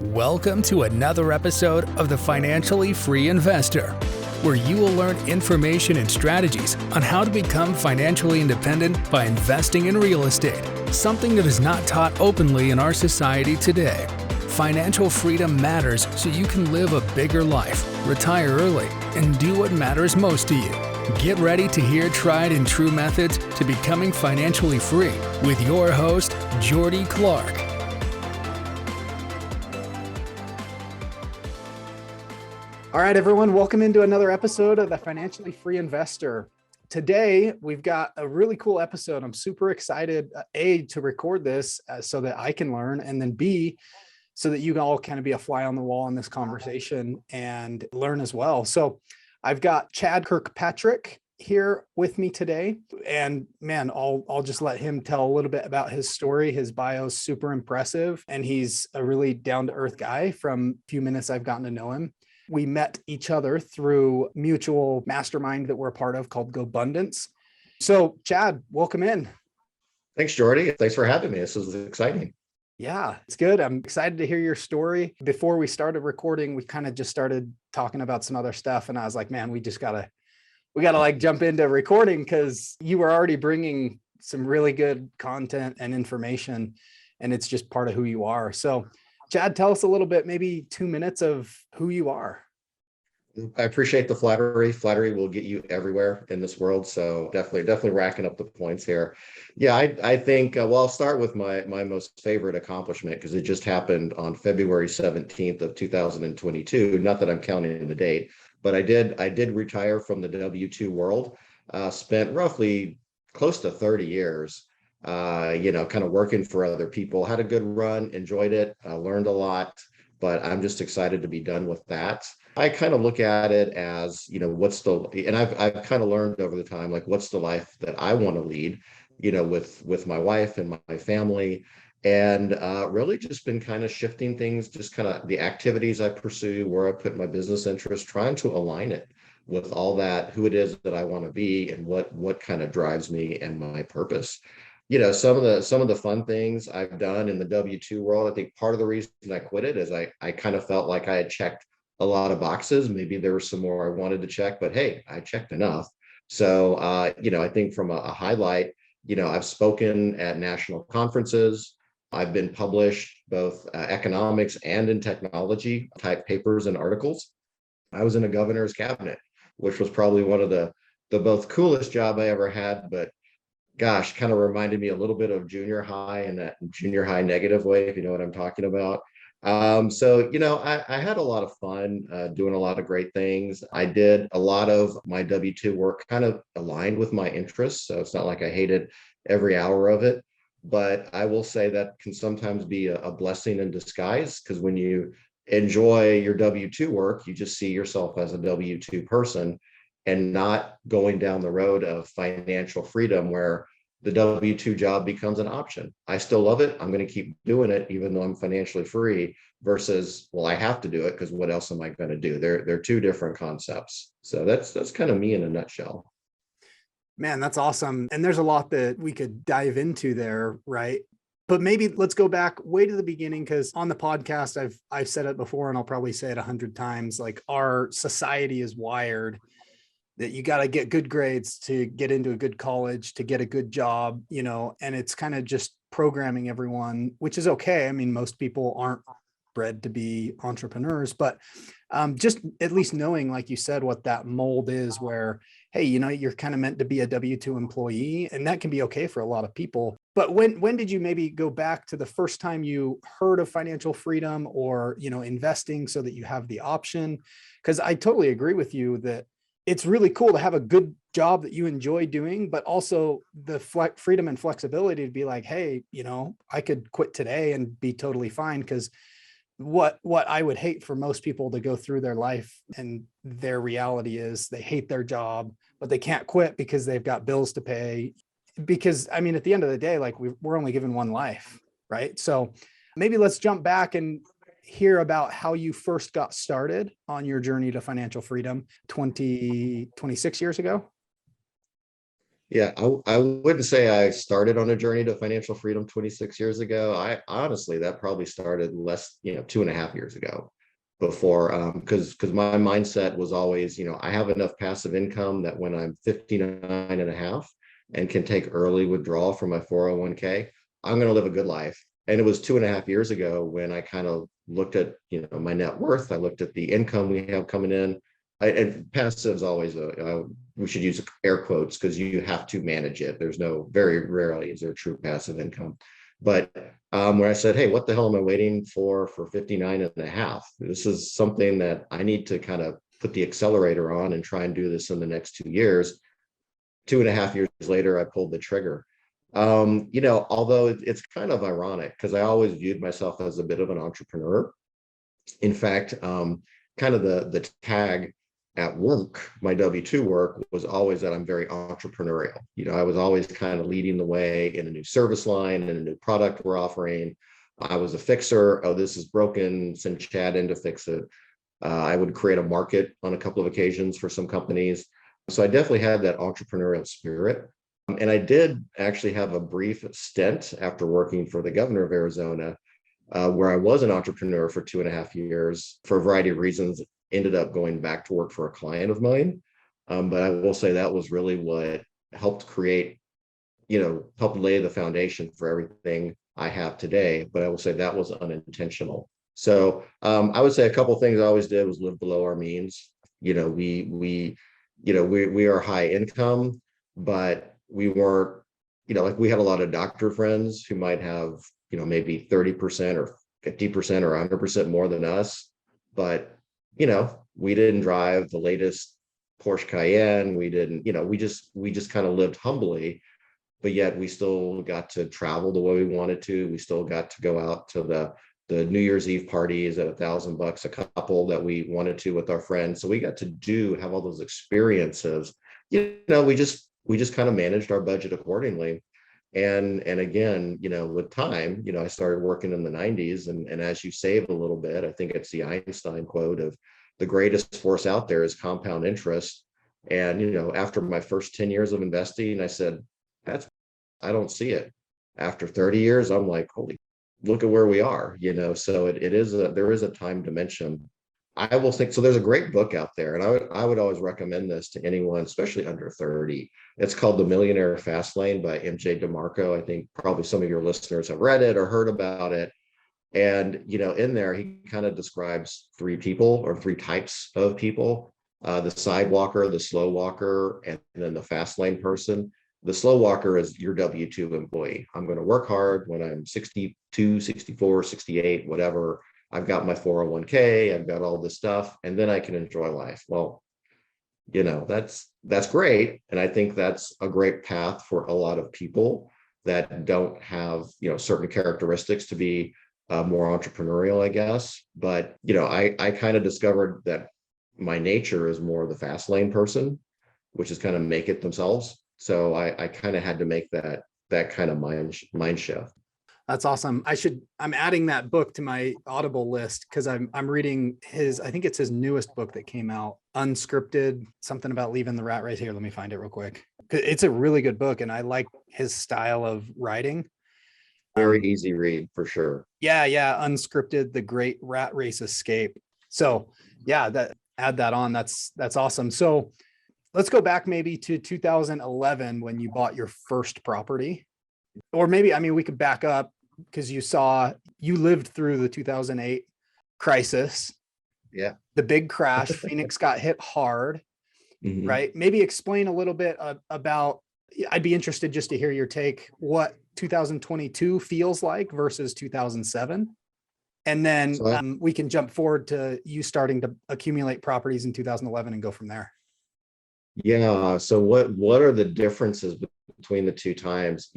Welcome to another episode of The Financially Free Investor, where you will learn information and strategies on how to become financially independent by investing in real estate, something that is not taught openly in our society today. Financial freedom matters so you can live a bigger life, retire early, and do what matters most to you. Get ready to hear tried and true methods to becoming financially free with your host, Jordy Clark. All right, everyone, welcome into another episode of The Financially Free Investor. Today, we've got a really cool episode. I'm super excited, A, to record this so that I can learn, and then B, so that you can all kind of be a fly on the wall in this conversation and learn as well. So I've got Chad Kirkpatrick here with me today. And man, I'll just let him tell a little bit about his story. His bio is super impressive, and he's a really down-to-earth guy from a few minutes I've gotten to know him. We met each other through mutual mastermind that we're a part of called GoBundance. So Chad, welcome in. Thanks, Jordy. Thanks for having me. This is exciting. Yeah, it's good. I'm excited to hear your story. Before we started recording, we kind of just started talking about some other stuff. And I was like, man, we gotta like jump into recording because you were already bringing some really good content and information, and it's just part of who you are. So Chad, tell us a little bit, maybe 2 minutes of who you are. I appreciate the flattery. Flattery will get you everywhere in this world. So definitely racking up the points here. Yeah, I think, I'll start with my most favorite accomplishment because it just happened on February 17th of 2022. Not that I'm counting the date, but I did retire from the W-2 world, spent roughly close to 30 years kind of working for other people. Had a good run, enjoyed it, learned a lot, but I'm just excited to be done with that. I kind of look at it as, I've kind of learned over the time, like, what's the life that I want to lead, with my wife and my family, and really just been kind of shifting things, just kind of the activities I pursue, where I put my business interest, trying to align it with all that, who it is that I want to be and what kind of drives me and my purpose. Some of the fun things I've done in the W-2 world, I think part of the reason I quit it is I kind of felt like I had checked a lot of boxes. Maybe there was some more I wanted to check, but hey, I checked enough. So, I think from a highlight, I've spoken at national conferences. I've been published both economics and in technology type papers and articles. I was in a governor's cabinet, which was probably one of the both coolest job I ever had, but gosh, kind of reminded me a little bit of junior high in that junior high negative way, if you know what I'm talking about. I had a lot of fun doing a lot of great things. I did a lot of my W-2 work kind of aligned with my interests. So it's not like I hated every hour of it, but I will say that can sometimes be a blessing in disguise, because when you enjoy your W-2 work, you just see yourself as a W-2 person and not going down the road of financial freedom where the W-2 job becomes an option. I still love it. I'm going to keep doing it, even though I'm financially free, versus, well, I have to do it because what else am I going to do? They're two different concepts. So that's kind of me in a nutshell. Man, that's awesome. And there's a lot that we could dive into there, right? But maybe let's go back way to the beginning, because on the podcast, I've said it before, and I'll probably say it 100 times, like, our society is wired that you got to get good grades to get into a good college, to get a good job, and it's kind of just programming everyone, which is okay. I mean, most people aren't bred to be entrepreneurs, but just at least knowing, like you said, what that mold is, where, hey, you're kind of meant to be a W-2 employee, and that can be okay for a lot of people. But when did you maybe go back to the first time you heard of financial freedom or, investing, so that you have the option? Because I totally agree with you that it's really cool to have a good job that you enjoy doing, but also the freedom and flexibility to be like, hey, I could quit today and be totally fine. Because what I would hate for most people to go through their life, and their reality is they hate their job, but they can't quit because they've got bills to pay. Because, I mean, at the end of the day, like, we're only given one life, right? So maybe let's jump back and hear about how you first got started on your journey to financial freedom 26 years ago. Yeah, I wouldn't say I started on a journey to financial freedom 26 years ago. I honestly, that probably started less, 2.5 years ago before, because my mindset was always, I have enough passive income that when I'm 59 and a half and can take early withdrawal from my 401k, I'm going to live a good life. And it was 2.5 years ago when I kind of looked at, my net worth. I looked at the income we have coming in. And passive is always we should use air quotes because you have to manage it. There's no, very rarely is there true passive income. But when I said, hey, what the hell am I waiting for 59 and a half? This is something that I need to kind of put the accelerator on and try and do this in the next 2 years. 2.5 years later, I pulled the trigger. Although it's kind of ironic because I always viewed myself as a bit of an entrepreneur. In fact, kind of the tag at work, my W-2 work was always that I'm very entrepreneurial. I was always kind of leading the way in a new service line and a new product we're offering. I was a fixer. Oh, this is broken. Send Chad in to fix it. I would create a market on a couple of occasions for some companies. So I definitely had that entrepreneurial spirit. And I did actually have a brief stint after working for the governor of Arizona, where I was an entrepreneur for 2.5 years for a variety of reasons, ended up going back to work for a client of mine. But I will say that was really what helped create, helped lay the foundation for everything I have today. But I will say that was unintentional. So I would say a couple of things I always did was live below our means. We are high income, but we weren't, like we had a lot of doctor friends who might have, maybe 30% or 50% or 100% more than us. But, we didn't drive the latest Porsche Cayenne. We didn't, we just kind of lived humbly, but yet we still got to travel the way we wanted to. We still got to go out to the New Year's Eve parties at $1,000 a couple that we wanted to with our friends. So we got to have all those experiences. We just kind of managed our budget accordingly. And again, with time, I started working in the 90s, and as you save a little bit, I think it's the Einstein quote of the greatest force out there is compound interest. And, after my first 10 years of investing, I said, I don't see it. After 30 years, I'm like, holy, look at where we are, so there is a time dimension. I will think so. There's a great book out there, and I would always recommend this to anyone, especially under 30. It's called The Millionaire Fast Lane by MJ DeMarco. I think probably some of your listeners have read it or heard about it. And in there, he kind of describes three people or three types of people: the sidewalker, the slow walker, and then the fast lane person. The slow walker is your W-2 employee. I'm going to work hard when I'm 62, 64, 68, whatever. I've got my 401k, I've got all this stuff, and then I can enjoy life. Well, that's great. And I think that's a great path for a lot of people that don't have, certain characteristics to be more entrepreneurial, I guess. But, I kind of discovered that my nature is more of the fast lane person, which is kind of make it themselves. So I kind of had to make that kind of mind shift. That's awesome. I'm adding that book to my Audible list because I'm reading I think it's his newest book that came out, Unscripted, something about leaving the rat race. Here, let me find it real quick. It's a really good book, and I like his style of writing. Very easy read for sure. Yeah. Unscripted, The Great Rat Race Escape. So yeah, add that on. That's awesome. So let's go back maybe to 2011 when you bought your first property. Or maybe, we could back up because you lived through the 2008 crisis. Yeah. The big crash. Phoenix got hit hard, Mm-hmm. right? Maybe explain a little bit about, I'd be interested just to hear your take, what 2022 feels like versus 2007. And then we can jump forward to you starting to accumulate properties in 2011 and go from there. Yeah. So what are the differences between the two times?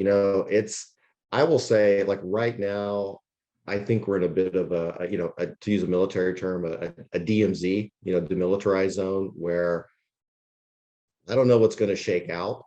I will say, like, right now, I think we're in a bit of to use a military term, a DMZ, demilitarized zone, where I don't know what's going to shake out.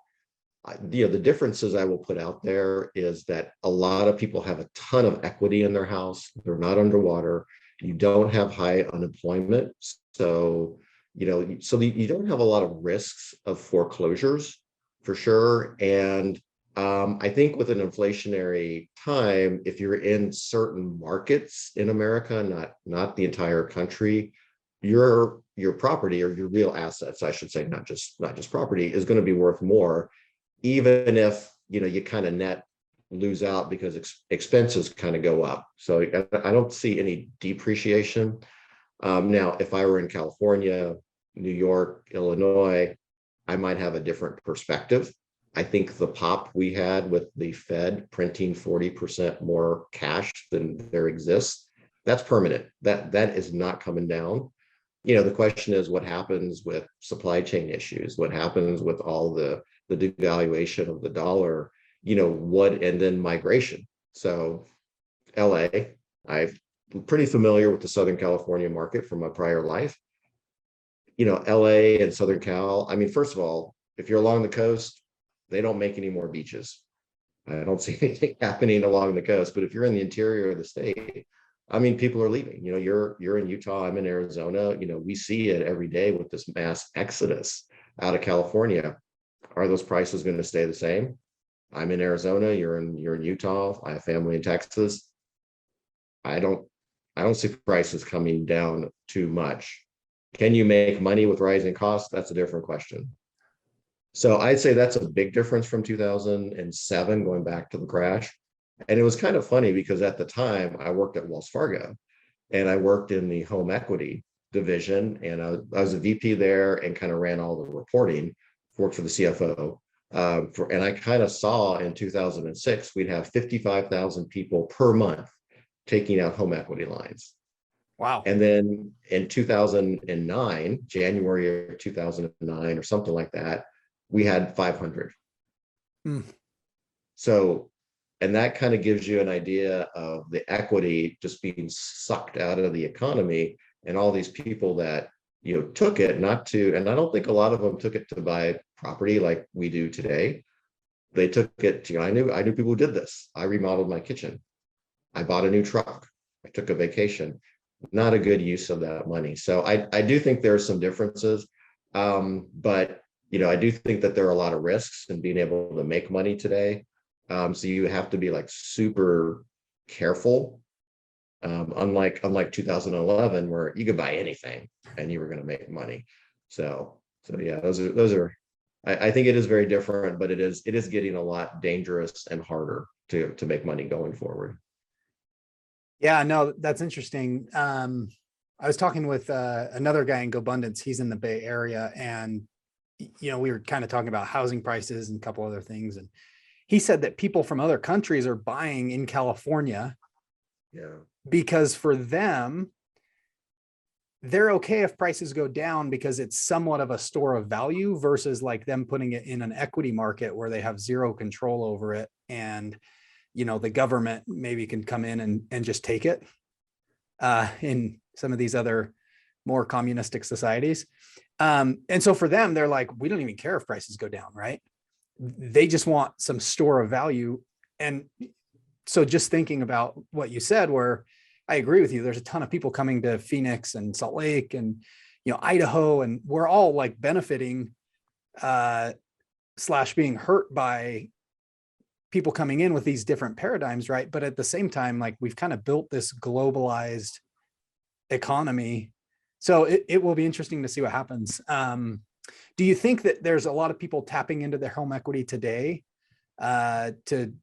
The differences I will put out there is that a lot of people have a ton of equity in their house. They're not underwater. You don't have high unemployment. So you don't have a lot of risks of foreclosures. for sure. And I think with an inflationary time, if you're in certain markets in America, not the entire country, your property or your real assets, I should say, not just property, is going to be worth more, even if you kind of net lose out because expenses kind of go up. So I don't see any depreciation. Now, if I were in California, New York, Illinois, I might have a different perspective. I think the pop we had with the Fed printing 40% more cash than there exists, that's permanent. That is not coming down. The question is what happens with supply chain issues, what happens with all the devaluation of the dollar, and then migration. So LA, I'm pretty familiar with the Southern California market from my prior life. LA and Southern Cal, I mean, first of all, if you're along the coast, they don't make any more beaches. I don't see anything happening along the coast, but if you're in the interior of the state, I mean, people are leaving. You're in Utah, I'm in Arizona. We see it every day with this mass exodus out of California. Are those prices going to stay the same? I'm in Arizona, you're in Utah, I have family in Texas. I don't see prices coming down too much. Can you make money with rising costs? That's a different question. So I'd say that's a big difference from 2007, going back to the crash. And it was kind of funny because at the time I worked at Wells Fargo and I worked in the home equity division, and I was a VP there and kind of ran all the reporting, worked for the CFO. And I kind of saw in 2006, we'd have 55,000 people per month taking out home equity lines. Wow. And then in 2009, January of 2009 or something like that, we had 500. So, and that kind of gives you an idea of the equity just being sucked out of the economy, and all these people that took it not to, and I don't think a lot of them took it to buy property like we do today. They took it to, I knew people who did this. I remodeled my kitchen. I bought a new truck. I took a vacation. Not a good use of that money. So I do think there are some differences. But I do think that there are a lot of risks in being able to make money today. So you have to be like super careful. Unlike 2011, where you could buy anything and you were going to make money. So yeah, those are. I think it is very different, but it is getting a lot dangerous and harder to make money going forward. Yeah, no, that's interesting. I was talking with another guy in GoBundance. He's in the Bay Area, and we were kind of talking about housing prices and a couple other things. And he said that people from other countries are buying in California. Yeah. Because for them, they're okay if prices go down because it's somewhat of a store of value versus like them putting it in an equity market where they have zero control over it. And, the government maybe can come in and just take it in some of these other more communistic societies. And so for them, they're like, we don't even care if prices go down, right? They just want some store of value. And so just thinking about what you said, where I agree with you, there's a ton of people coming to Phoenix and Salt Lake and, Idaho, and we're all like benefiting / being hurt by people coming in with these different paradigms, right? But at the same time, like we've kind of built this globalized economy. So it will be interesting to see what happens. Do you think that there's a lot of people tapping into their home equity today to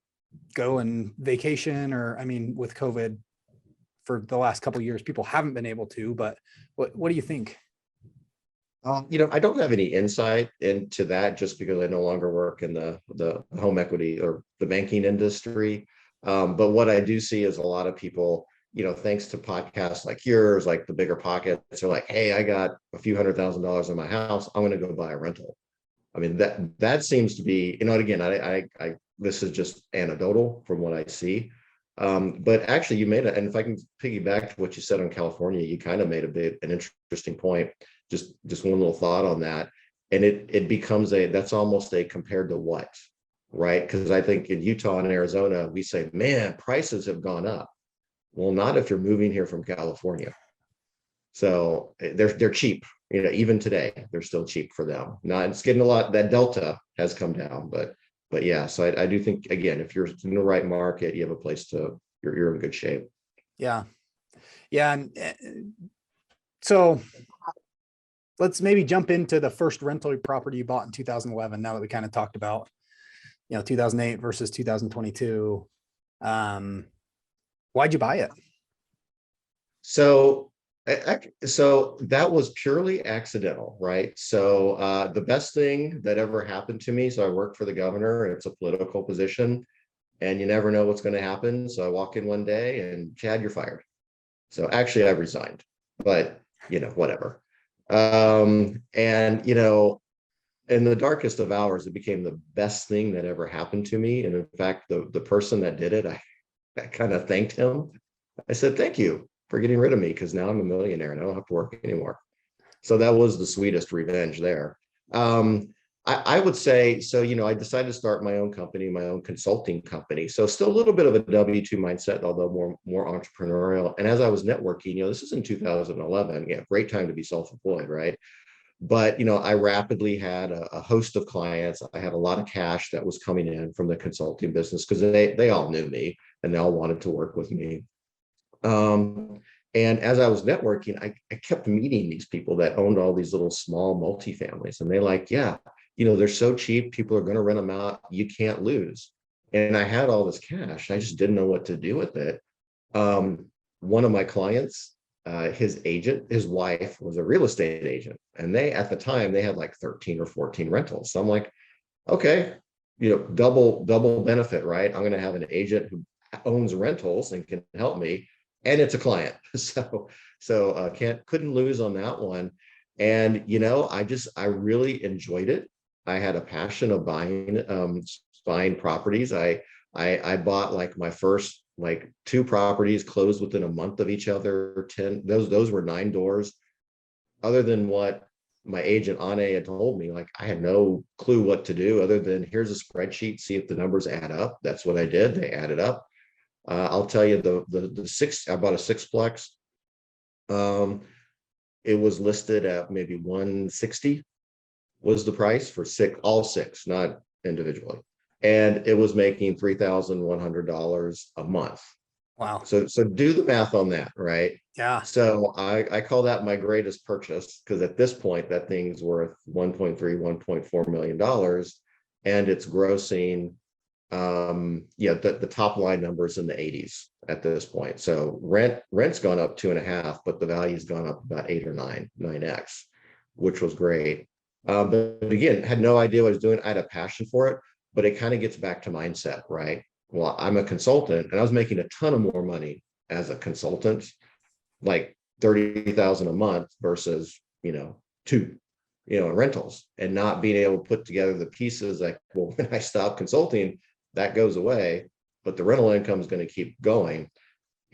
go and vacation? Or, I mean, with COVID for the last couple of years, people haven't been able to, but what do you think? I don't have any insight into that just because I no longer work in the home equity or the banking industry. But what I do see is a lot of people, thanks to podcasts like yours, like the Bigger Pockets, are like, hey, I got a few $100,000 in my house. I'm going to go buy a rental. I mean, that seems to be, and again, I this is just anecdotal from what I see. But actually you made it. And if I can piggyback to what you said on California, you kind of made an interesting point. Just one little thought on that. And it becomes that's almost a compared to what, right? Because I think in Utah and Arizona, we say, man, prices have gone up. Well, not if you're moving here from California. So they're cheap. Even today, they're still cheap for them. Now it's getting a lot, that delta has come down, but yeah, so I do think, again, if you're in the right market, you have a place you're in good shape. Yeah. Yeah. And so let's maybe jump into the first rental property you bought in 2011. Now that we kind of talked about, 2008 versus 2022. Why'd you buy it? So so that was purely accidental, right? So the best thing that ever happened to me, so I worked for the governor, and it's a political position, and you never know what's going to happen. So I walk in one day and, Chad, you're fired. So actually I resigned, but whatever. And in the darkest of hours, it became the best thing that ever happened to me. And in fact, the person that did it, I kind of thanked him. I said, thank you for getting rid of me, because now I'm a millionaire and I don't have to work anymore. So that was the sweetest revenge there. I would say, so, I decided to start my own company, my own consulting company. So still a little bit of a W-2 mindset, although more entrepreneurial. And as I was networking, this is in 2011, yeah, great time to be self-employed, right? But, I rapidly had a host of clients. I had a lot of cash that was coming in from the consulting business, because they all knew me and they all wanted to work with me. And as I was networking, I kept meeting these people that owned all these little small multifamilies, and they like, yeah, they're so cheap. People are going to rent them out. You can't lose. And I had all this cash. I just didn't know what to do with it. One of my clients, his agent, his wife was a real estate agent. And at the time, they had like 13 or 14 rentals. So I'm like, okay, double benefit, right? I'm going to have an agent who owns rentals and can help me, and it's a client. So couldn't lose on that one. And I really enjoyed it. I had a passion of buying properties. I bought like my first like 2 properties, closed within a month of each other. 10 those were 9 doors. Other than what my agent Ane had told me, like, I had no clue what to do other than, here's a spreadsheet, see if the numbers add up. That's what I did. They added up. I'll tell you, I bought a 6-plex. It was listed at maybe 160 was the price for all 6, not individually. And it was making $3,100 a month. Wow. So do the math on that, right? Yeah. So I call that my greatest purchase, because at this point that thing's worth 1.3, $1.4 million, and it's grossing the top line numbers in the 80s at this point. So rent's gone up 2.5, but the value's gone up about 8 or 9x, which was great. But again, had no idea what I was doing. I had a passion for it, but it kind of gets back to mindset, right? Well, I'm a consultant, and I was making a ton of more money as a consultant, like 30,000 a month versus 2 rentals, and not being able to put together the pieces. Like, well, when I stop consulting, that goes away, but the rental income is going to keep going.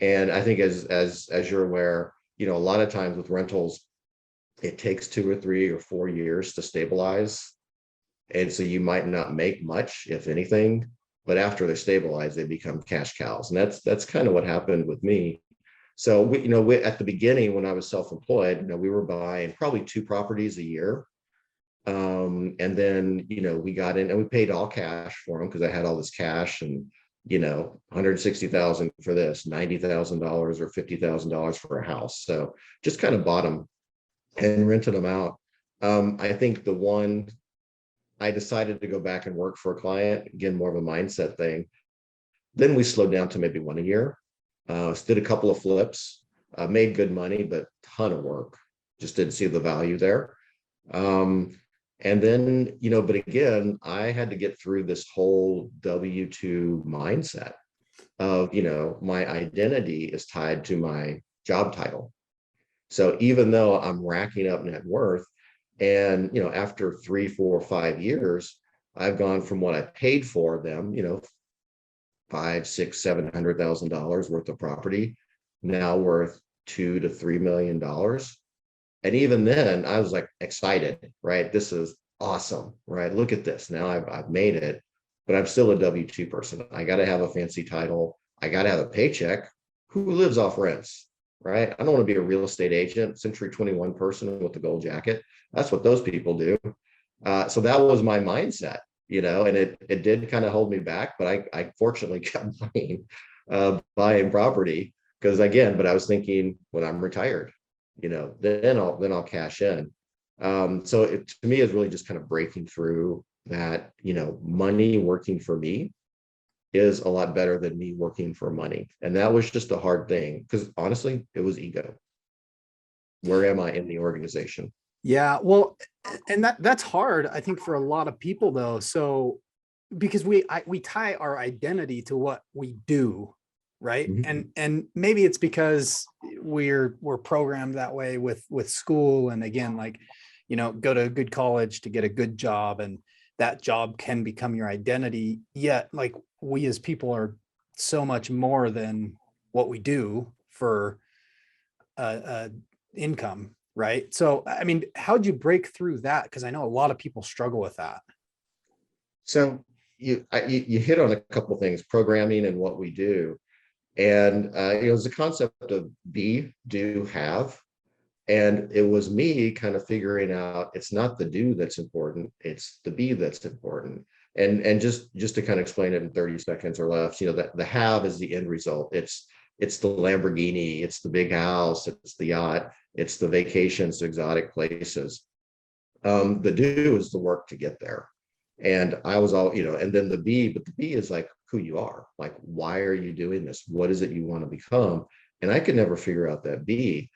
And I think as you're aware, a lot of times with rentals, it takes 2 or 3 or 4 years to stabilize. And so you might not make much, if anything, but after they stabilize, they become cash cows. And that's kind of what happened with me. So we at the beginning, when I was self-employed, we were buying probably 2 properties a year. And then, we got in and we paid all cash for them, because I had all this cash, and, 160,000 for this, $90,000 or $50,000 for a house. So just kind of bought them and rented them out. I think the one I decided to go back and work for a client, again, more of a mindset thing. Then we slowed down to maybe 1 a year. Did a couple of flips, made good money, but ton of work. Just didn't see the value there. And then, but again, I had to get through this whole W-2 mindset of, my identity is tied to my job title. So even though I'm racking up net worth, and, after 3, 4, 5 years, I've gone from what I paid for them, $500,000, $600,000, $700,000 worth of property, now worth $2 to $3 million. And even then, I was like excited, right? This is awesome, right? Look at this. Now I've made it, but I'm still a W-2 person. I got to have a fancy title. I got to have a paycheck. Who lives off rents? right? I don't want to be a real estate agent, Century 21 person with the gold jacket. That's what those people do. So that was my mindset, and it did kind of hold me back, but I fortunately kept buying property because but I was thinking when I'm retired, then I'll cash in. So it to me is really just kind of breaking through that, money working for me is a lot better than me working for money. And that was just a hard thing because honestly, it was ego. Where am I in the organization? Yeah, well, and that's hard, I think, for a lot of people though. So because we tie our identity to what we do, right? Mhm. And maybe it's because we're programmed that way with school, and again, like, go to a good college to get a good job, and that job can become your identity. Yet, like, we as people are so much more than what we do for income, right? So, I mean, how'd you break through that? Because I know a lot of people struggle with that. So you hit on a couple of things, programming and what we do. And it was the concept of be, do, have. And it was me kind of figuring out it's not the do that's important, it's the be that's important. And just to kind of explain it in 30 seconds or less, that the have is the end result. It's the Lamborghini, it's the big house, it's the yacht, it's the vacations to exotic places. The do is the work to get there. And I was all, and then the be, but the be is like who you are. Like, why are you doing this? What is it you want to become? And I could never figure out that be.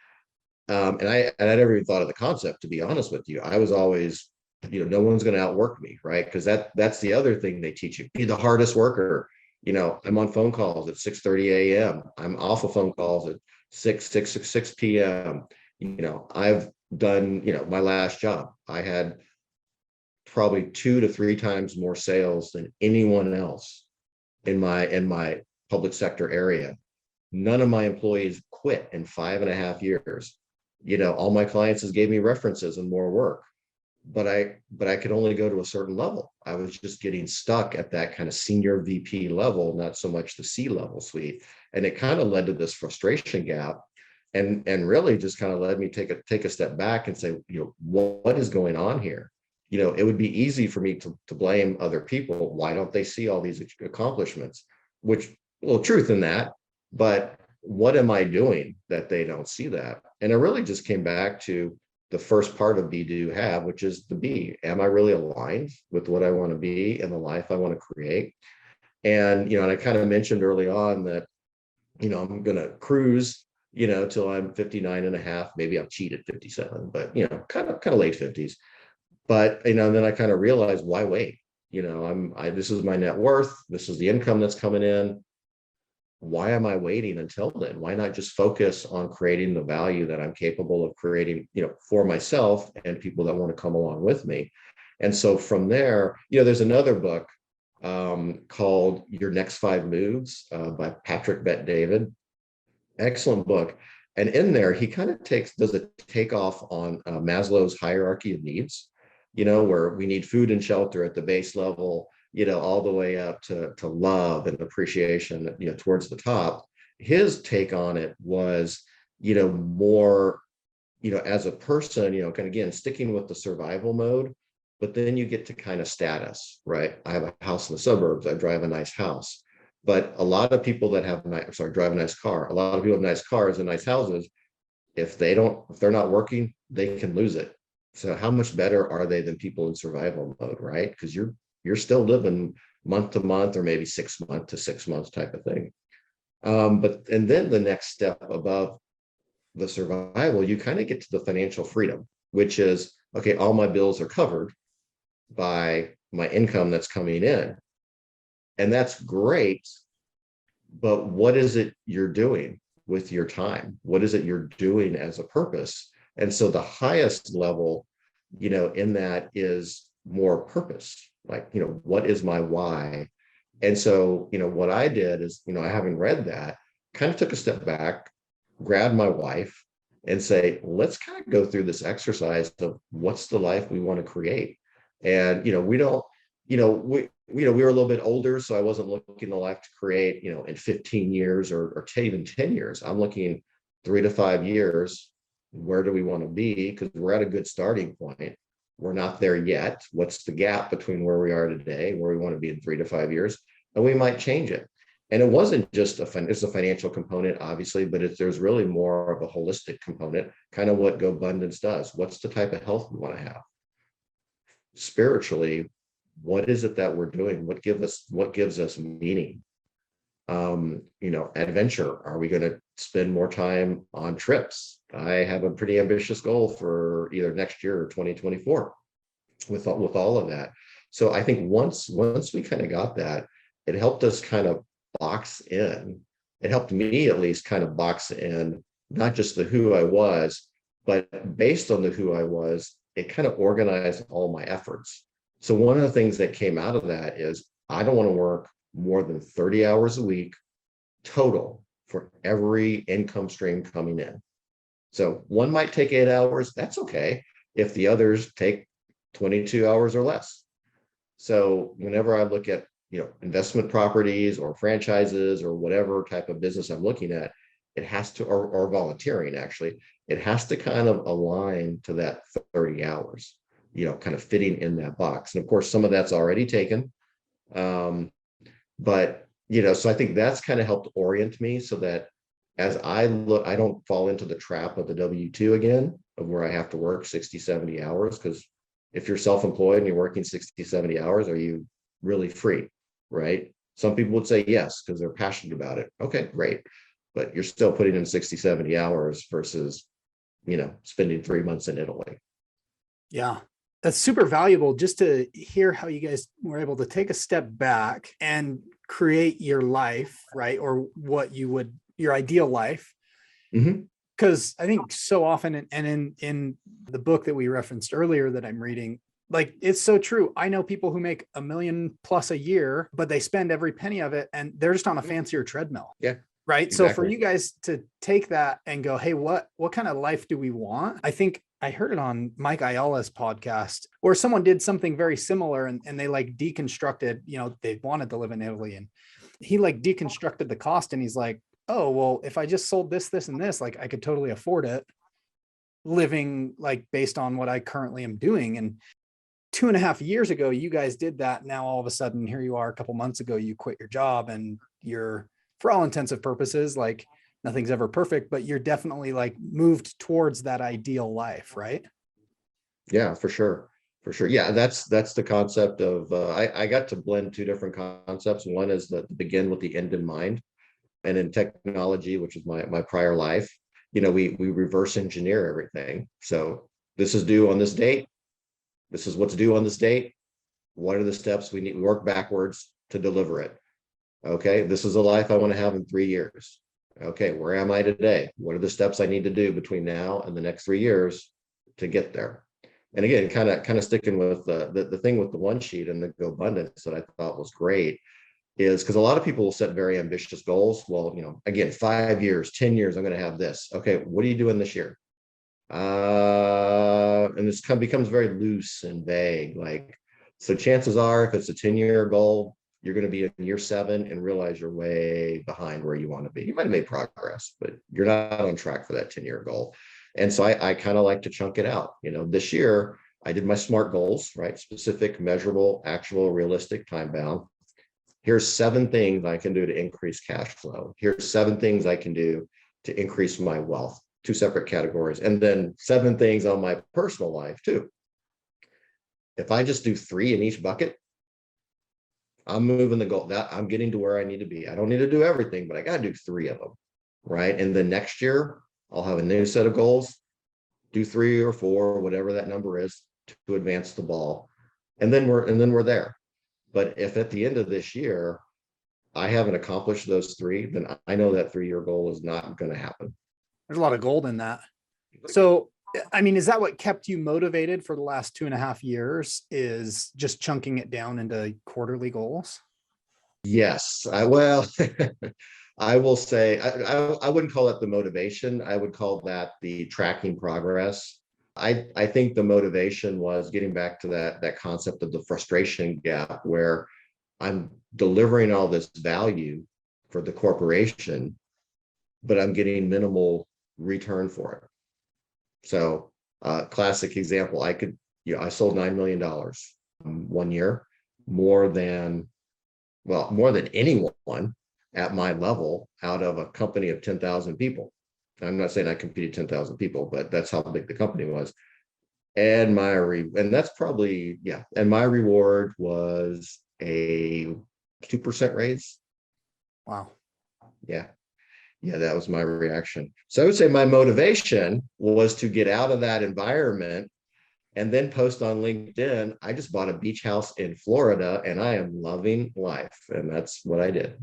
And I never even thought of the concept, to be honest with you. I was always, no one's going to outwork me, right? Because that's the other thing they teach you. Be the hardest worker. I'm on phone calls at 6:30 a.m. I'm off of phone calls at 6 p.m. I've done, my last job. I had probably 2 to 3 times more sales than anyone else in my public sector area. None of my employees quit in 5.5 years. All my clients has gave me references and more work, but I could only go to a certain level. I was just getting stuck at that kind of senior VP level, not so much the C level suite. And it kind of led to this frustration gap, and really just kind of led me take a step back and say, what is going on here? It would be easy for me to blame other people. Why don't they see all these accomplishments? Which, well, truth in that, but what am I doing that they don't see that? And it really just came back to the first part of be, do, have, which is the be. Am I really aligned with what I want to be and the life I want to create? And I kind of mentioned early on that, I'm going to cruise, till I'm 59 and a half. Maybe I'll cheat at 57, but, kind of late 50s. But, then I kind of realized, why wait? This is my net worth. This is the income that's coming in. Why am I waiting until then? Why not just focus on creating the value that I'm capable of creating, for myself and people that want to come along with me? And so from there, there's another book called Your Next 5 Moves by Patrick Bet-David. Excellent book. And in there, he kind of does a takeoff on Maslow's hierarchy of needs, where we need food and shelter at the base level, all the way up to love and appreciation, towards the top. His take on it was, more, as a person, kind of, again, sticking with the survival mode, but then you get to kind of status, right? I have a house in the suburbs. I drive a nice house. But a lot of people that drive a nice car. A lot of people have nice cars and nice houses. If they're not working, they can lose it. So how much better are they than people in survival mode, right? Because you're still living month to month, or maybe 6 month to 6 months type of thing. And then the next step above the survival, you kind of get to the financial freedom, which is, okay, all my bills are covered by my income that's coming in. And that's great. But what is it you're doing with your time? What is it you're doing as a purpose? And so the highest level, in that is more purpose. Like, what is my why? And so, what I did is, having read that, kind of took a step back, grabbed my wife and say, let's kind of go through this exercise of what's the life we want to create. And, we don't, we were a little bit older, so I wasn't looking to life to create, in 15 years or even 10 years. I'm looking 3 to 5 years, where do we want to be? Because we're at a good starting point. We're not there yet. What's the gap between where we are today, where we want to be in 3 to 5 years? And we might change it. And it wasn't just it's a financial component, obviously, but there's really more of a holistic component, kind of what GoBundance does. What's the type of health we want to have? Spiritually, what is it that we're doing? What gives us meaning? Adventure. Are we going to spend more time on trips? I have a pretty ambitious goal for either next year or 2024 with all of that. So I think once we kind of got that, it helped us kind of box in. It helped me at least kind of box in not just the who I was, but based on the who I was, it kind of organized all my efforts. So one of the things that came out of that is I don't want to work more than 30 hours a week total for every income stream coming in. So one might take 8 hours. That's okay if the others take 22 hours or less. So whenever I look at investment properties or franchises or whatever type of business I'm looking at, it has to, or volunteering actually, it has to kind of align to that 30 hours, kind of fitting in that box. And of course, some of that's already taken. But, so I think that's kind of helped orient me so that as I look, I don't fall into the trap of the W-2 again, of where I have to work 60, 70 hours. Because if you're self-employed and you're working 60, 70 hours, are you really free? Right? Some people would say yes, because they're passionate about it. Okay, great. But you're still putting in 60, 70 hours versus, spending 3 months in Italy. Yeah. That's super valuable just to hear how you guys were able to take a step back and create your life, right? Or your ideal life. Because I think so often, and in the book that we referenced earlier that I'm reading, like it's so true. I know people who make $1 million plus a year, but they spend every penny of it and they're just on a fancier treadmill. Yeah. Right. Exactly. So for you guys to take that and go, hey, what kind of life do we want? I think I heard it on Mike Ayala's podcast where someone did something very similar and they like deconstructed, they wanted to live in Italy and he like deconstructed the cost and he's like, oh, well, if I just sold this, and this, like I could totally afford it living like based on what I currently am doing. And 2.5 years ago, you guys did that. Now, all of a sudden, here you are a couple months ago, you quit your job and you're, for all intents and purposes, like nothing's ever perfect, but you're definitely like moved towards that ideal life, right? Yeah, for sure. For sure. Yeah, that's the concept of, I got to blend two different concepts. One is to begin with the end in mind. And in technology, which is my prior life, we reverse engineer everything. So this is due on this date. This is what's due on this date. What are the steps we need to work backwards to deliver it? Okay, this is a life I want to have in 3 years. Okay, where am I today? What are the steps I need to do between now and the next 3 years to get there? And again, kind of sticking with the thing with the one sheet and the GoBundance that I thought was great is because a lot of people will set very ambitious goals. Well, again, 5 years, 10 years, I'm going to have this. Okay, what are you doing this year? And this becomes very loose and vague. Like, so chances are, if it's a 10-year goal, you're going to be in year 7 and realize you're way behind where you want to be. You might have made progress, but you're not on track for that 10-year goal. And so I kind of like to chunk it out. This year I did my SMART goals, right? Specific, measurable, actual, realistic, time bound. Here's 7 things I can do to increase cash flow. Here's 7 things I can do to increase my wealth, 2 separate categories. And then 7 things on my personal life too. If I just do 3 in each bucket, I'm moving the goal. That I'm getting to where I need to be. I don't need to do everything, but I got to do 3 of them, right? And then next year, I'll have a new set of goals, do 3 or 4, whatever that number is, to advance the ball. And then we're there. But if at the end of this year, I haven't accomplished those 3, then I know that 3-year goal is not going to happen. There's a lot of gold in that. So, I mean, is that what kept you motivated for the last 2.5 years, is just chunking it down into quarterly goals? Yes. I will say, I wouldn't call it the motivation. I would call that the tracking progress. I think the motivation was getting back to that concept of the frustration gap, where I'm delivering all this value for the corporation, but I'm getting minimal return for it. So classic example, I sold $9 million 1 year, more than anyone at my level out of a company of 10,000 people. I'm not saying I competed 10,000 people, but that's how big the company was. And that's probably, yeah. And my reward was a 2% raise. Wow. Yeah. Yeah, that was my reaction. So I would say my motivation was to get out of that environment and then post on LinkedIn. I just bought a beach house in Florida and I am loving life. And that's what I did.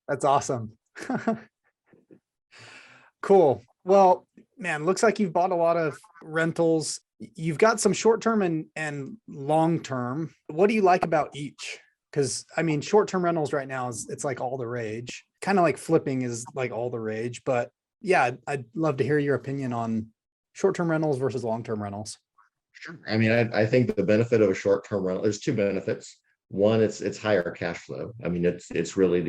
That's awesome. Cool. Well, man, looks like you've bought a lot of rentals. You've got some short-term and long-term. What do you like about each? Because I mean, short-term rentals right now it's like all the rage. Kind of like flipping is like all the rage. But yeah, I'd love to hear your opinion on short-term rentals versus long-term rentals. Sure. I mean, I think the benefit of a short-term rental, there's two benefits. One, it's higher cash flow. I mean, it's really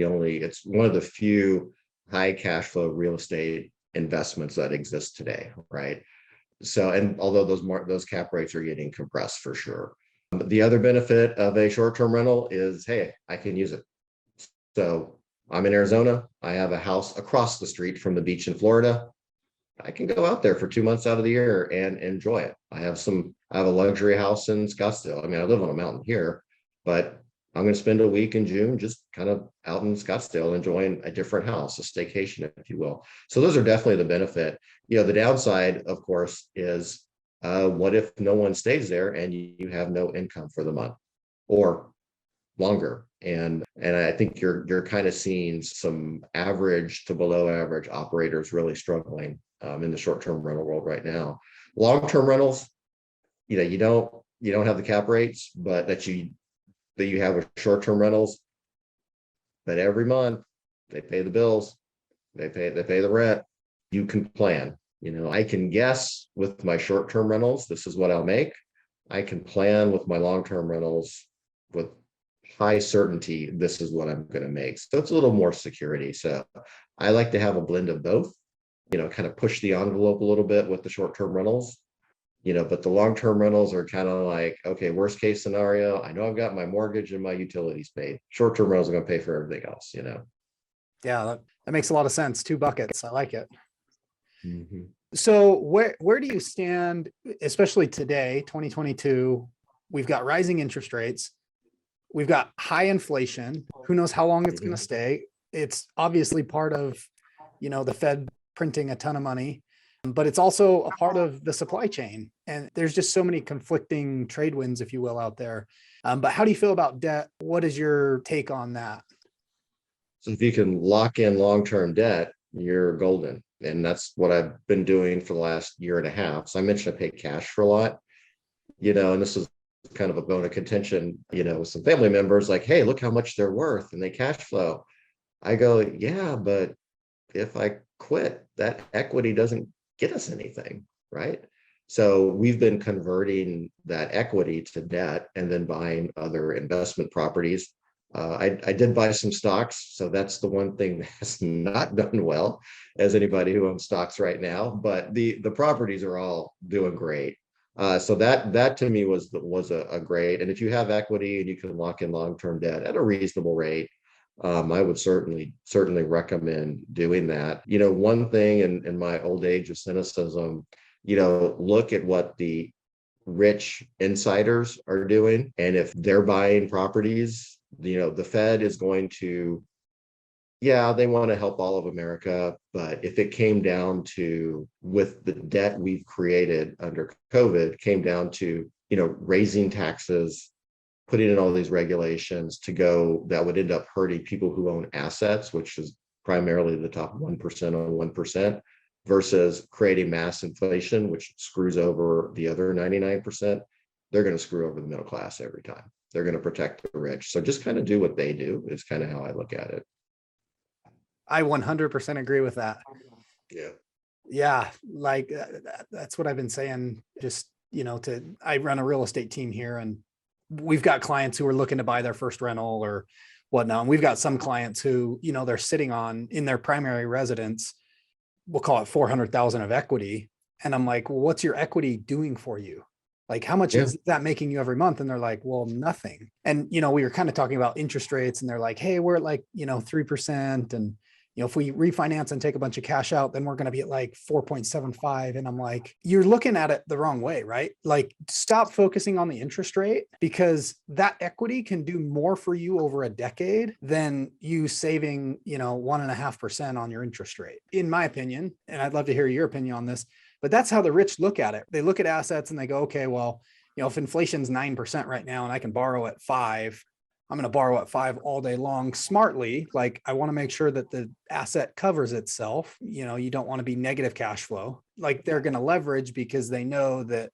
it's one of the few high cash flow real estate investments that exist today, right? So, and although those cap rates are getting compressed for sure. The other benefit of a short-term rental is, hey, I can use it. So I'm in Arizona. I have a house across the street from the beach in Florida. I can go out there for 2 months out of the year and enjoy it. I have a luxury house in Scottsdale. I mean, I live on a mountain here, but I'm going to spend a week in June just kind of out in Scottsdale enjoying a different house, a staycation, if you will. So those are definitely the benefit. The downside, of course, is what if no one stays there and you have no income for the month or longer? And I think you're kind of seeing some average to below average operators really struggling in the short-term rental world right now. Long-term rentals, you don't have the cap rates, but that you have with short-term rentals, but every month they pay the bills, they pay the rent. You can plan. I can guess with my short-term rentals, this is what I'll make. I can plan with my long-term rentals with high certainty, this is what I'm going to make. So it's a little more security. So I like to have a blend of both, kind of push the envelope a little bit with the short-term rentals. But the long-term rentals are kind of like, okay, worst case scenario, I know I've got my mortgage and my utilities paid. Short-term rentals are going to pay for everything else, Yeah, that makes a lot of sense. Two buckets. I like it. Mm-hmm. So where do you stand, especially today, 2022? We've got rising interest rates. We've got high inflation. Who knows how long it's going to stay? It's obviously part of, the Fed printing a ton of money, but it's also a part of the supply chain. And there's just so many conflicting trade winds, if you will, out there. But how do you feel about debt? What is your take on that? So if you can lock in long-term debt, you're golden. And that's what I've been doing for the last year and a half. So I mentioned I pay cash for a lot, and this is kind of a bone of contention, with some family members, like, hey, look how much they're worth and they cash flow. I go, yeah, but if I quit, that equity doesn't get us anything, right? So we've been converting that equity to debt and then buying other investment properties. I did buy some stocks, so that's the one thing that has not done well as anybody who owns stocks right now. But the properties are all doing great. So that to me was a great. And if you have equity and you can lock in long-term debt at a reasonable rate, I would certainly recommend doing that. One thing in my old age of cynicism, look at what the rich insiders are doing, and if they're buying properties, the Fed is going to, yeah, they want to help all of America. But if it came down to, with the debt we've created under COVID, came down to, raising taxes, putting in all these regulations that would end up hurting people who own assets, which is primarily the top 1% on 1%, versus creating mass inflation, which screws over the other 99%, they're going to screw over the middle class every time. They're going to protect the rich. So just kind of do what they do is kind of how I look at it. I 100% agree with that. Yeah. Yeah. Like that's what I've been saying. Just, I run a real estate team here, and we've got clients who are looking to buy their first rental or whatnot. And we've got some clients who, they're sitting in their primary residence we'll call it 400,000 of equity. And I'm like, well, what's your equity doing for you? Like, how much is that making you every month? And they're like, well, nothing. And, we were kind of talking about interest rates, and they're like, hey, we're at like, 3%. And, if we refinance and take a bunch of cash out, then we're going to be at like 4.75. And I'm like, you're looking at it the wrong way, right? Like, stop focusing on the interest rate, because that equity can do more for you over a decade than you saving, 1.5% on your interest rate, in my opinion. And I'd love to hear your opinion on this. But that's how the rich look at it. They look at assets and they go, okay, well, if inflation's 9% right now and I can borrow at 5, I'm going to borrow at 5 all day long smartly. Like, I want to make sure that the asset covers itself. You don't want to be negative cash flow. Like, they're going to leverage because they know that,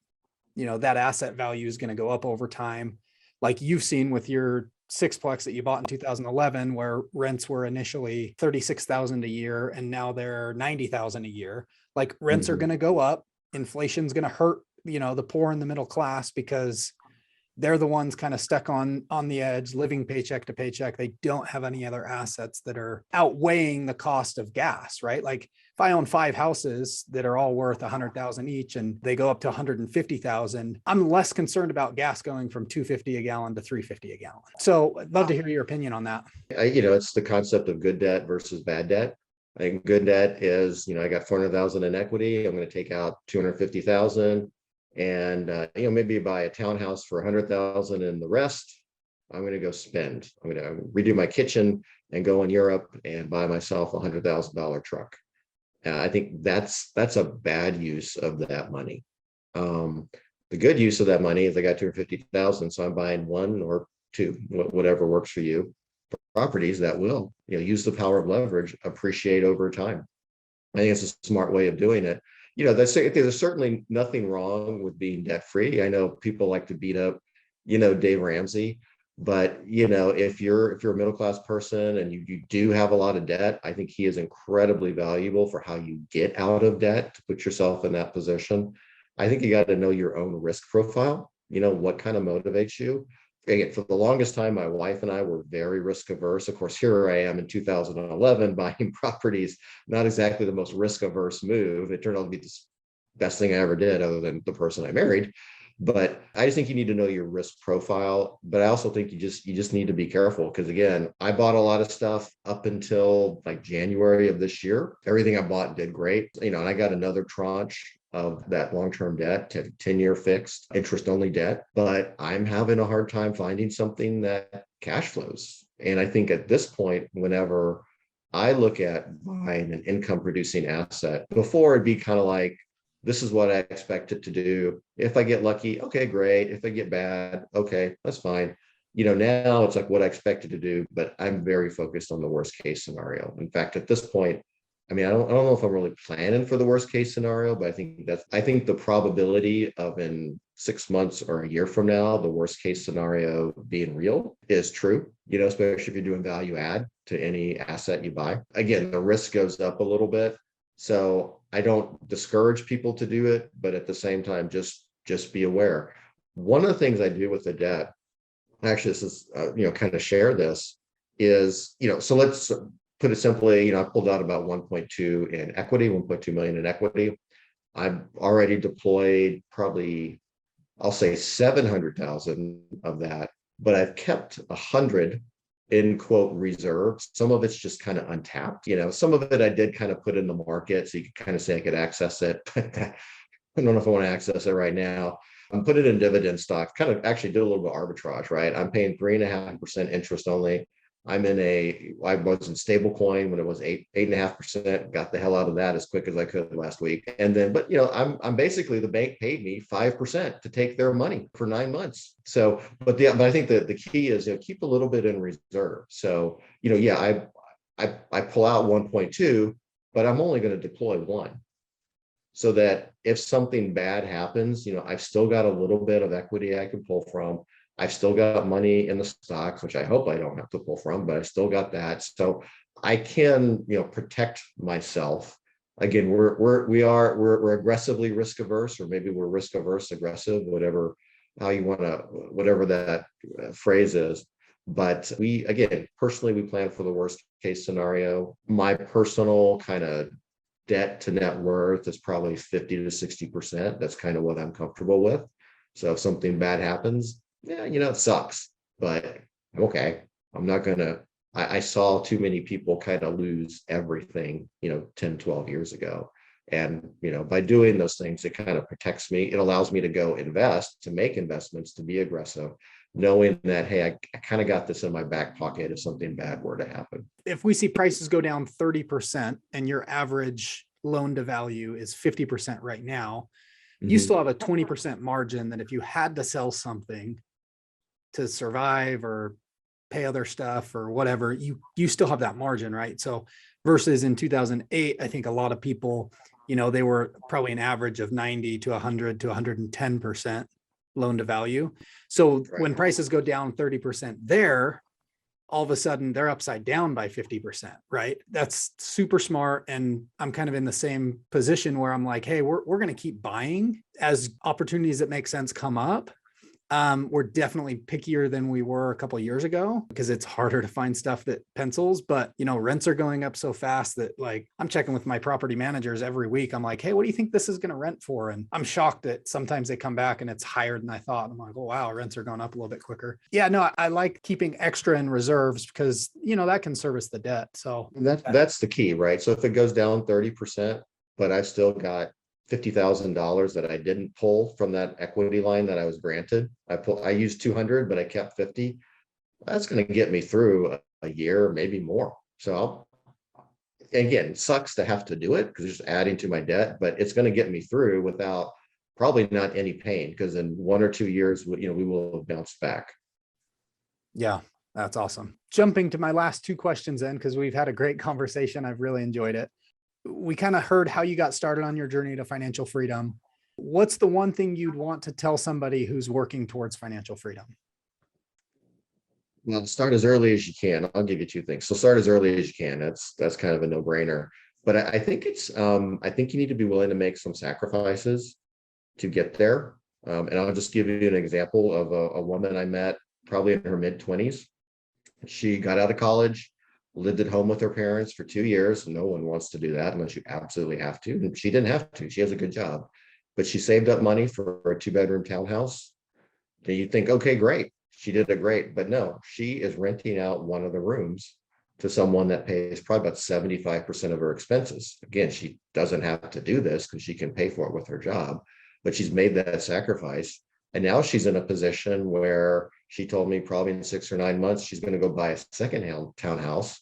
that asset value is going to go up over time. Like you've seen with your sixplex that you bought in 2011, where rents were initially 36,000 a year and now they're 90,000 a year. Like, rents are going to go up. Inflation's going to hurt, the poor and the middle class, because they're the ones kind of stuck on the edge, living paycheck to paycheck. They don't have any other assets that are outweighing the cost of gas, right? Like, if I own 5 houses that are all worth 100,000 each and they go up to 150,000, I'm less concerned about gas going from 250 a gallon to 350 a gallon. So I'd love to hear your opinion on that. It's the concept of good debt versus bad debt. I think good debt is, I got 400,000 in equity. I'm going to take out 250,000 and, maybe buy a townhouse for 100,000, and the rest I'm going to go spend. I'm going to redo my kitchen and go in Europe and buy myself a $100,000 truck. I think that's a bad use of that money. The good use of that money is I got 250,000. So I'm buying 1 or 2, whatever works for you, properties that will, use the power of leverage, appreciate over time. I think it's a smart way of doing it. There's certainly nothing wrong with being debt free. I know people like to beat up, Dave Ramsey, but if you're a middle class person and you do have a lot of debt, I think he is incredibly valuable for how you get out of debt to put yourself in that position. I think you got to know your own risk profile. What kind of motivates you. Again, for the longest time, my wife and I were very risk averse. Of course, here I am in 2011 buying properties, not exactly the most risk averse move. It turned out to be the best thing I ever did, other than the person I married. But I just think you need to know your risk profile. But I also think you just need to be careful, because again, I bought a lot of stuff up until like January of this year. Everything I bought did great, and I got another tranche of that long-term debt, 10-year fixed interest only debt, but I'm having a hard time finding something that cash flows. And I think at this point, whenever I look at buying an income producing asset, before it'd be kind of like, this is what I expect it to do. If I get lucky, okay, great. If I get bad, okay, that's fine. Now it's like what I expect it to do, but I'm very focused on the worst case scenario. In fact, at this point, I don't know if I'm really planning for the worst case scenario, but I think the probability of in 6 months or a year from now, the worst case scenario being real is true, especially if you're doing value add to any asset you buy. Again, the risk goes up a little bit. So I don't discourage people to do it, but at the same time, just be aware. One of the things I do with the debt, actually, this is, kind of share this is, so let's put it simply, I pulled out about 1.2 in equity, 1.2 million in equity. I've already deployed probably, I'll say 700,000 of that, but I've kept 100 in quote reserve. Some of it's just kind of untapped. Some of it I did kind of put in the market, so you could kind of say I could access it. But I don't know if I want to access it right now. I'm putting it in dividend stock, kind of actually did a little bit of arbitrage, right? I'm paying 3.5% interest only. I was in stable coin when it was 8.5%, got the hell out of that as quick as I could last week. And then, but I'm basically, the bank paid me 5% to take their money for 9 months. So, but I think that the key is, keep a little bit in reserve. So, I pull out 1.2, but I'm only going to deploy 1. So that if something bad happens, I've still got a little bit of equity I can pull from. I've still got money in the stocks, which I hope I don't have to pull from, but I still got that. So I can, protect myself. Again, we're aggressively risk averse, or maybe we're risk averse, aggressive, whatever that phrase is. But personally, we plan for the worst case scenario. My personal kind of debt to net worth is probably 50 to 60%. That's kind of what I'm comfortable with. So if something bad happens, yeah, it sucks, but I'm okay. I'm not gonna, I saw too many people kind of lose everything, 10, 12 years ago. And, by doing those things, it kind of protects me. It allows me to go invest, to make investments, to be aggressive, knowing that, hey, I kind of got this in my back pocket if something bad were to happen. If we see prices go down 30% and your average loan to value is 50% right now, you still have a 20% margin that if you had to sell something to survive or pay other stuff or whatever, you still have that margin, right? So versus in 2008, I think a lot of people, they were probably an average of 90 to 100 to 110% loan to value. So when prices go down 30% there, all of a sudden they're upside down by 50%, right? That's super smart. And I'm kind of in the same position where I'm like, hey, we're going to keep buying as opportunities that make sense come up. We're definitely pickier than we were a couple of years ago because it's harder to find stuff that pencils, but rents are going up so fast that like I'm checking with my property managers every week. I'm like, hey, what do you think this is going to rent for? And I'm shocked that sometimes they come back and it's higher than I thought. I'm like, oh, wow, rents are going up a little bit quicker. Yeah, no, I like keeping extra in reserves because, that can service the debt. So that's the key, right? So if it goes down 30%, but I've still got $50,000 that I didn't pull from that equity line that I was granted. I used 200, but I kept 50. That's going to get me through a year, maybe more. So again, it sucks to have to do it because it's just adding to my debt, but it's going to get me through without probably not any pain because in 1 or 2 years, we will have bounced back. Yeah, that's awesome. Jumping to my last two questions then, because we've had a great conversation. I've really enjoyed it. We kind of heard how you got started on your journey to financial freedom. What's the one thing you'd want to tell somebody who's working towards financial freedom? Well, start as early as you can. I'll give you two things. So start as early as you can. That's kind of a no-brainer. But I think I think you need to be willing to make some sacrifices to get there. And I'll just give you an example of a woman I met probably in her mid-20s. She got out of college, lived at home with her parents for 2 years. No one wants to do that unless you absolutely have to. And she didn't have to. She has a good job, but she saved up money for a 2-bedroom townhouse. Then you think, okay, great. She did a great, but no, she is renting out one of the rooms to someone that pays probably about 75% of her expenses. Again, she doesn't have to do this because she can pay for it with her job, but she's made that sacrifice. And now she's in a position where she told me probably in 6 or 9 months, she's going to go buy a second-hand townhouse,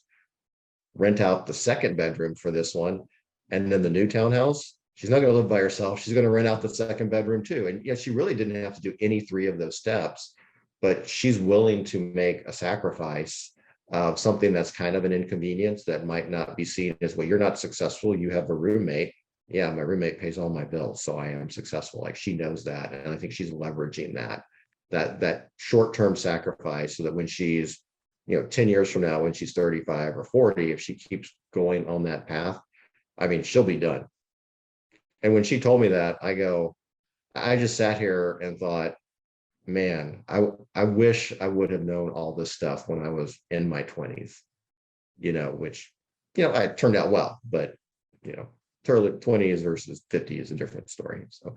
rent out the 2nd bedroom for this one. And then the new townhouse, she's not going to live by herself. She's going to rent out the 2nd bedroom too. And she really didn't have to do any 3 of those steps, but she's willing to make a sacrifice of something that's kind of an inconvenience that might not be seen as, well, you're not successful. You have a roommate. Yeah, my roommate pays all my bills, so I am successful. Like, she knows that. And I think she's leveraging that short-term sacrifice so that when she's 10 years from now, when she's 35 or 40, if she keeps going on that path, I mean, she'll be done. And when she told me that, I just sat here and thought, man, I wish I would have known all this stuff when I was in my 20s, which, I turned out well, but, 20s versus 50 is a different story. So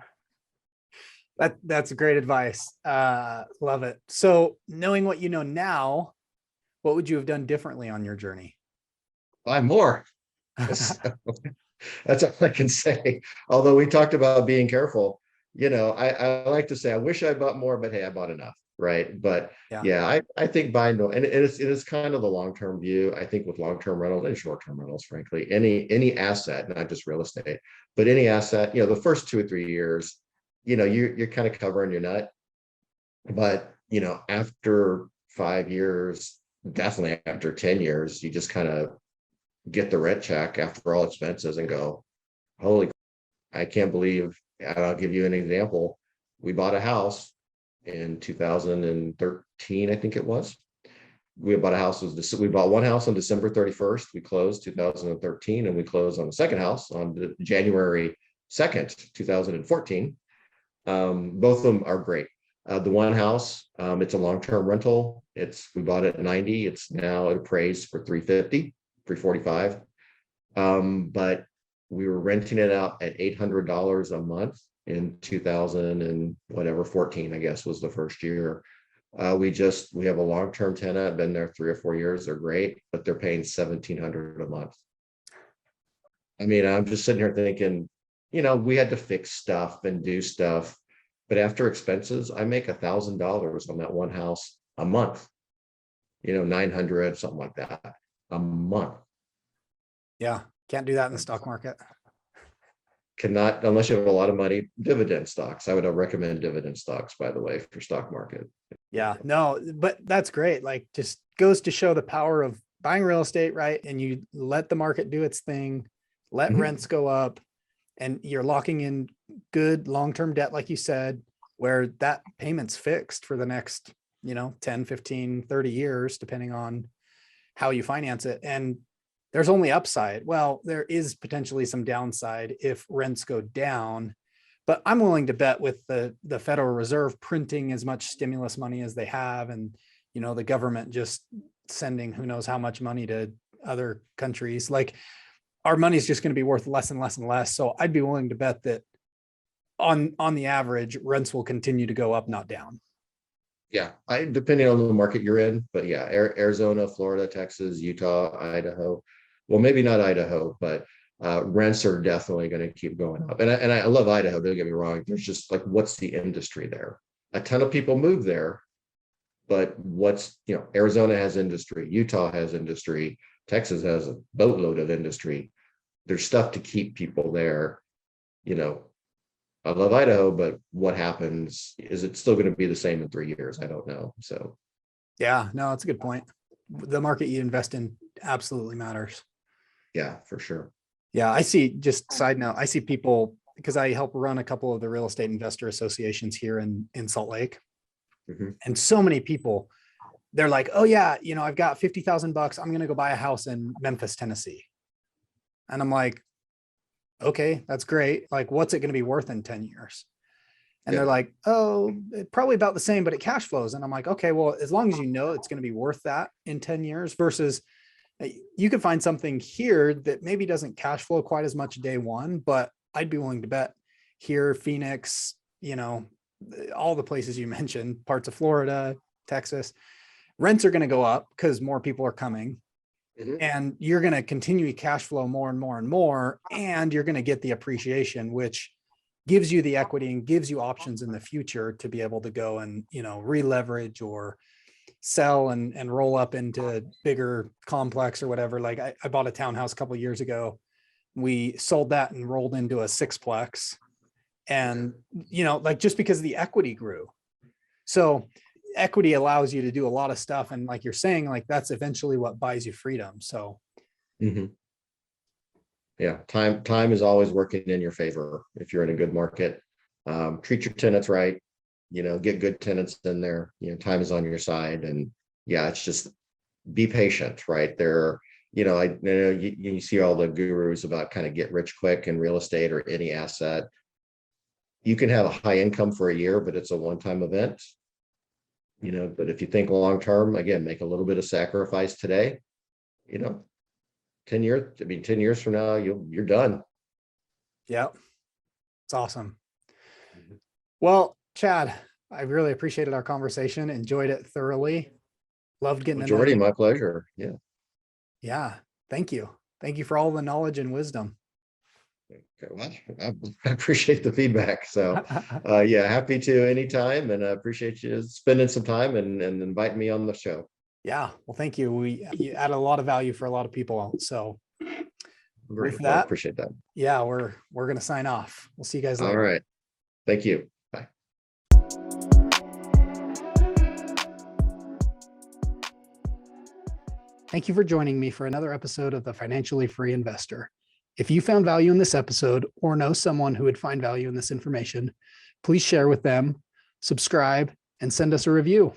that's great advice. Love it. So knowing what you know now, what would you have done differently on your journey? Buy more. That's all I can say. Although we talked about being careful, I like to say, I wish I bought more, but hey, I bought enough. Right. But yeah, I think buying, and it is kind of the long-term view. I think with long-term rentals and short-term rentals, frankly, any asset, not just real estate, but any asset, the first 2 or 3 years, you're kind of covering your nut. But, after 5 years, definitely after 10 years, you just kind of get the rent check after all expenses and go, holy, I can't believe, and I'll give you an example. We bought a house in 2013, I think it was. We bought one house on December 31st. We closed 2013, and we closed on the second house on January 2nd, 2014. Both of them are great. The one house, it's a long-term rental. We bought it at 90. It's now appraised for 350, 345. But We were renting it out at $800 a month in 2000 and whatever 14, I guess, was the first year. We have a long-term tenant, been there 3 or 4 years. They're great, but they're paying $1,700 a month. I mean, I'm just sitting here thinking, we had to fix stuff and do stuff, but after expenses, I make $1,000 on that one house a month. 900, something like that a month. Yeah. Can't do that in the stock market. Cannot, unless you have a lot of money. Dividend stocks. I would recommend dividend stocks, by the way, for stock market. Yeah, no, but that's great. Like, just goes to show the power of buying real estate, right? And you let the market do its thing, let rents go up, and you're locking in good long-term debt, like you said, where that payment's fixed for the next, 10, 15, 30 years, depending on how you finance it. And there's only upside. Well, there is potentially some downside if rents go down, but I'm willing to bet with the Federal Reserve printing as much stimulus money as they have, and, the government just sending who knows how much money to other countries, like, our money is just going to be worth less and less and less. So I'd be willing to bet that on the average, rents will continue to go up, not down. Yeah, depending on the market you're in, but yeah, Arizona, Florida, Texas, Utah, Idaho. Well, maybe not Idaho, but rents are definitely going to keep going up. And I love Idaho, don't get me wrong. There's just like, what's the industry there? A ton of people move there, but Arizona has industry, Utah has industry, Texas has a boatload of industry. There's stuff to keep people there. I love Idaho, but what happens? Is it still going to be the same in 3 years? I don't know. So, yeah, no, that's a good point. The market you invest in absolutely matters. Yeah, for sure. Yeah, I see, just side note, I see people, because I help run a couple of the real estate investor associations here in Salt Lake. And so many people, they're like, oh yeah, I've got $50,000. I'm going to go buy a house in Memphis, Tennessee. And I'm like, okay, that's great. Like, what's it going to be worth in 10 years? And they're like, oh, probably about the same, but it cash flows. And I'm like, okay, well, as long as it's going to be worth that in 10 years versus you could find something here that maybe doesn't cash flow quite as much day one, but I'd be willing to bet here, Phoenix, all the places you mentioned, parts of Florida, Texas, rents are going to go up because more people are coming. And you're going to continue to cash flow more and more and more, and you're going to get the appreciation, which gives you the equity and gives you options in the future to be able to go and, re-leverage or sell and roll up into bigger complex or whatever. Like, I bought a townhouse a couple of years ago. We sold that and rolled into a sixplex, and, just because the equity grew. So equity allows you to do a lot of stuff. And like you're saying, like, that's eventually what buys you freedom. So yeah, time is always working in your favor if you're in a good market. Treat your tenants right, get good tenants in there. Time is on your side. And yeah, it's just be patient, right? I know you see all the gurus about kind of get rich quick in real estate or any asset. You can have a high income for a year, but it's a one-time event. But if you think long term, again, make a little bit of sacrifice today, 10 years from now, you're done. Yeah. It's awesome. Well, Chad, I really appreciated our conversation. Enjoyed it thoroughly. Loved getting to know you. My pleasure. Yeah. Yeah. Thank you. Thank you for all the knowledge and wisdom. Okay, well, I appreciate the feedback. So yeah, happy to anytime, and I appreciate you spending some time and inviting me on the show. Yeah, well, thank you. You add a lot of value for a lot of people. So Great. with that, I appreciate that. Yeah, we're gonna sign off. We'll see you guys later. All right. Thank you. Bye. Thank you for joining me for another episode of the Financially Free Investor. If you found value in this episode or know someone who would find value in this information, please share with them, subscribe, and send us a review.